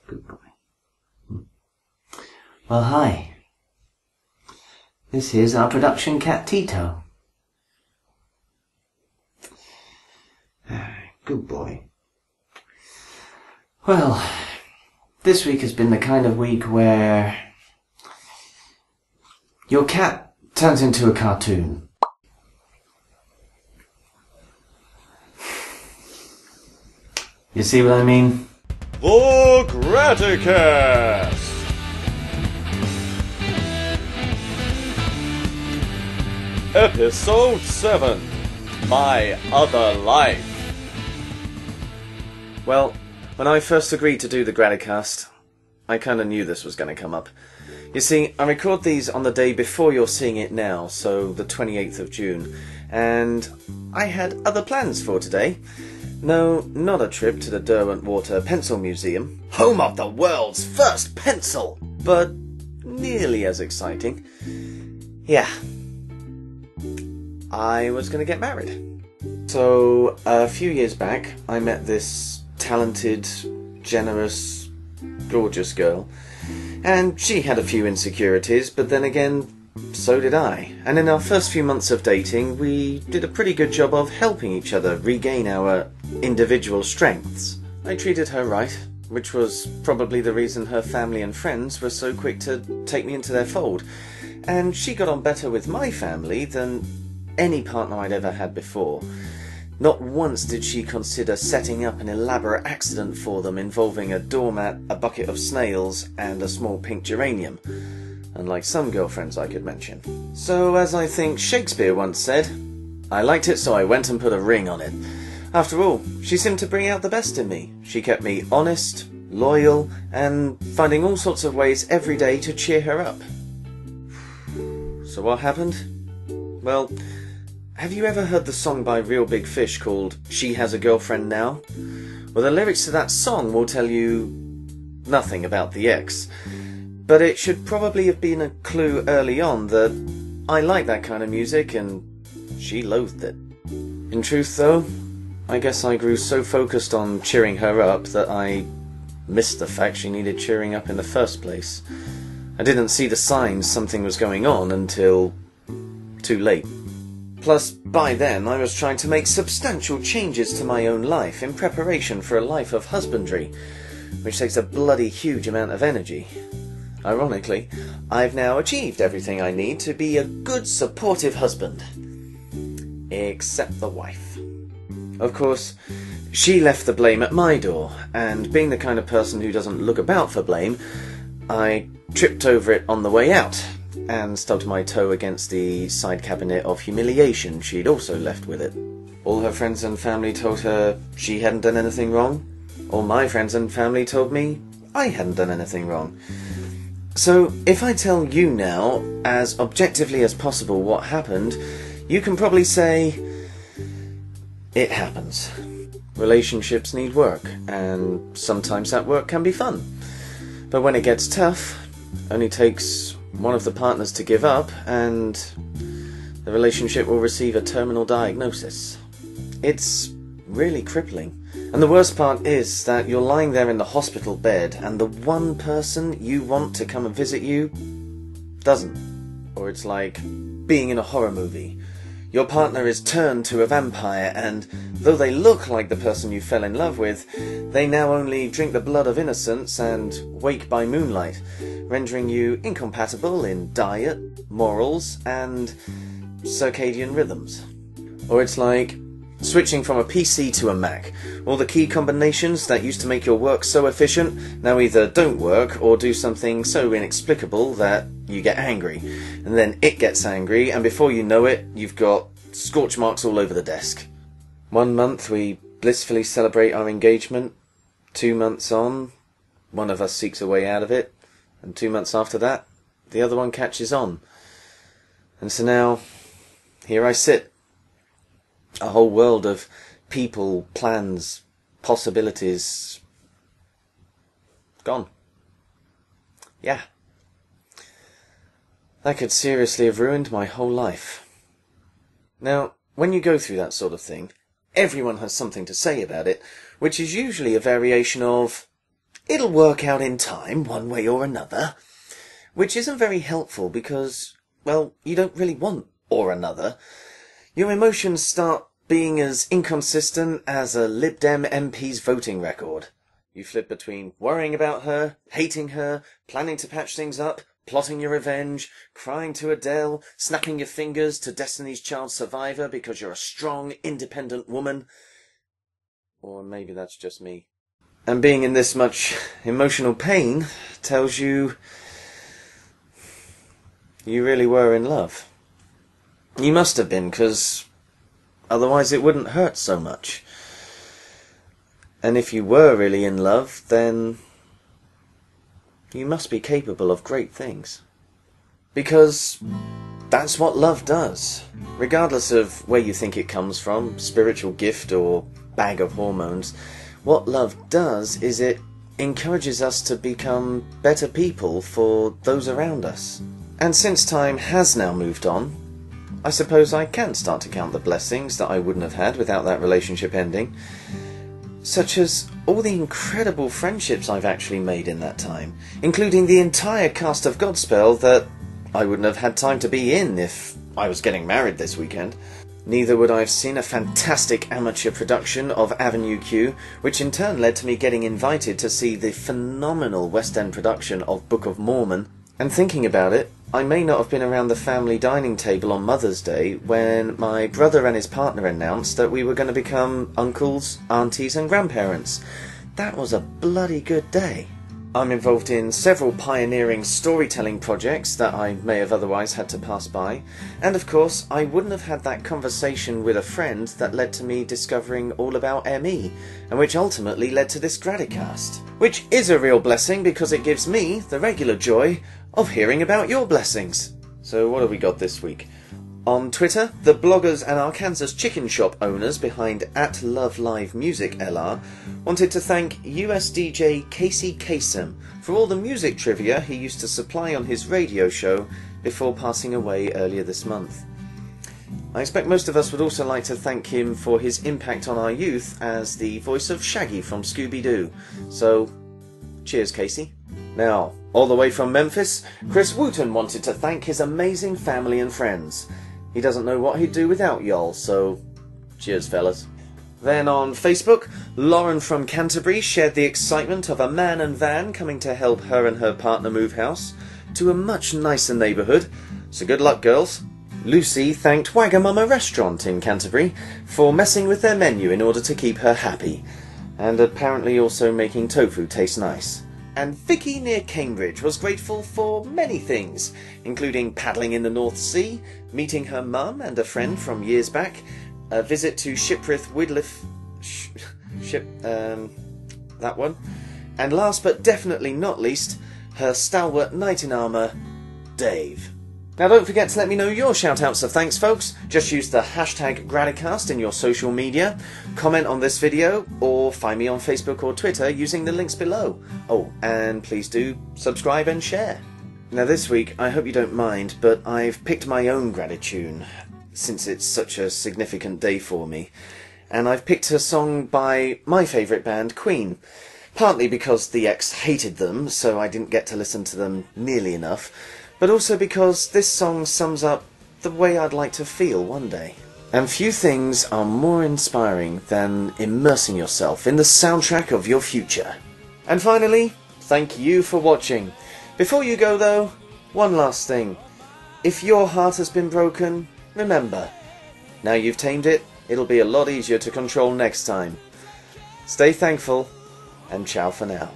Good boy. Well, hi. This is our production cat Tito. Good boy. Well, this week has been the kind of week where your cat turns into a cartoon. You see what I mean? The Graticast! Episode 7, My Other Life. Well, when I first agreed to do the Graticast, I kinda knew this was gonna come up. You see, I record these on the day before you're seeing it now, so the 28th of June, and I had other plans for today. No, not a trip to the Derwentwater Pencil Museum, home of the world's first pencil, but nearly as exciting. Yeah, I was going to get married. So, a few years back, I met this talented, generous, gorgeous girl, and she had a few insecurities, but then again, so did I. And in our first few months of dating, we did a pretty good job of helping each other regain our individual strengths. I treated her right, which was probably the reason her family and friends were so quick to take me into their fold. And she got on better with my family than any partner I'd ever had before. Not once did she consider setting up an elaborate accident for them involving a doormat, a bucket of snails, and a small pink geranium, unlike some girlfriends I could mention. So, as I think Shakespeare once said, I liked it, so I went and put a ring on it. After all, she seemed to bring out the best in me. She kept me honest, loyal, and finding all sorts of ways every day to cheer her up. So what happened? Well, have you ever heard the song by Real Big Fish called She Has a Girlfriend Now? Well, the lyrics to that song will tell you nothing about the ex. But it should probably have been a clue early on that I like that kind of music and she loathed it. In truth though, I guess I grew so focused on cheering her up that I missed the fact she needed cheering up in the first place. I didn't see the signs something was going on until too late. Plus, by then I was trying to make substantial changes to my own life in preparation for a life of husbandry, which takes a bloody huge amount of energy. Ironically, I've now achieved everything I need to be a good, supportive husband. Except the wife. Of course, she left the blame at my door, and being the kind of person who doesn't look about for blame, I tripped over it on the way out, and stubbed my toe against the side cabinet of humiliation she'd also left with it. All her friends and family told her she hadn't done anything wrong. All my friends and family told me I hadn't done anything wrong. So, if I tell you now, as objectively as possible, what happened, you can probably say, it happens. Relationships need work, and sometimes that work can be fun. But when it gets tough, it only takes one of the partners to give up, and the relationship will receive a terminal diagnosis. It's really crippling. And the worst part is that you're lying there in the hospital bed and the one person you want to come and visit you doesn't. Or it's like being in a horror movie. Your partner is turned to a vampire and though they look like the person you fell in love with, they now only drink the blood of innocence and wake by moonlight, rendering you incompatible in diet, morals, and circadian rhythms. Or it's like switching from a PC to a Mac. All the key combinations that used to make your work so efficient now either don't work or do something so inexplicable that you get angry. And then it gets angry, and before you know it, you've got scorch marks all over the desk. 1 month we blissfully celebrate our engagement. 2 months on, one of us seeks a way out of it. And 2 months after that, the other one catches on. And so now, here I sit. A whole world of people, plans, possibilities, gone. Yeah. That could seriously have ruined my whole life. Now, when you go through that sort of thing, everyone has something to say about it, which is usually a variation of, it'll work out in time, one way or another. Which isn't very helpful because, well, you don't really want or another. Your emotions start being as inconsistent as a Lib Dem MP's voting record. You flip between worrying about her, hating her, planning to patch things up, plotting your revenge, crying to Adele, snapping your fingers to Destiny's Child Survivor because you're a strong, independent woman. Or maybe that's just me. And being in this much emotional pain tells you you really were in love. You must have been, because otherwise it wouldn't hurt so much. And if you were really in love, then you must be capable of great things. Because that's what love does. Regardless of where you think it comes from, spiritual gift or bag of hormones, what love does is it encourages us to become better people for those around us. And since time has now moved on, I suppose I can start to count the blessings that I wouldn't have had without that relationship ending. Such as all the incredible friendships I've actually made in that time, including the entire cast of Godspell that I wouldn't have had time to be in if I was getting married this weekend. Neither would I have seen a fantastic amateur production of Avenue Q, which in turn led to me getting invited to see the phenomenal West End production of Book of Mormon. And thinking about it, I may not have been around the family dining table on Mother's Day when my brother and his partner announced that we were going to become uncles, aunties and grandparents. That was a bloody good day. I'm involved in several pioneering storytelling projects that I may have otherwise had to pass by, and of course I wouldn't have had that conversation with a friend that led to me discovering all about ME, and which ultimately led to this Graticast. Which is a real blessing because it gives me the regular joy of hearing about your blessings. So what have we got this week? On Twitter, the bloggers and Arkansas chicken shop owners behind @LoveLiveMusicLR wanted to thank US DJ Casey Kasem for all the music trivia he used to supply on his radio show before passing away earlier this month. I expect most of us would also like to thank him for his impact on our youth as the voice of Shaggy from Scooby-Doo. So, cheers Casey. Now, all the way from Memphis, Chris Wooten wanted to thank his amazing family and friends. He doesn't know what he'd do without y'all, so cheers fellas. Then on Facebook, Lauren from Canterbury shared the excitement of a man and van coming to help her and her partner move house to a much nicer neighbourhood, so good luck girls. Lucy thanked Wagamama Restaurant in Canterbury for messing with their menu in order to keep her happy, and apparently also making tofu taste nice. And Vicky near Cambridge was grateful for many things, including paddling in the North Sea, meeting her mum and a friend from years back, a visit to Shipwrith Widliff... that one. And last but definitely not least, her stalwart knight in armour, Dave. Now don't forget to let me know your shout-outs of thanks, folks. Just use the hashtag Graticast in your social media, comment on this video, or find me on Facebook or Twitter using the links below. Oh, and please do subscribe and share. Now this week, I hope you don't mind, but I've picked my own Gratitune, since it's such a significant day for me. And I've picked a song by my favourite band, Queen. Partly because the ex hated them, so I didn't get to listen to them nearly enough, but also because this song sums up the way I'd like to feel one day. And few things are more inspiring than immersing yourself in the soundtrack of your future. And finally, thank you for watching. Before you go though, one last thing. If your heart has been broken, remember, now you've tamed it, it'll be a lot easier to control next time. Stay thankful, and ciao for now.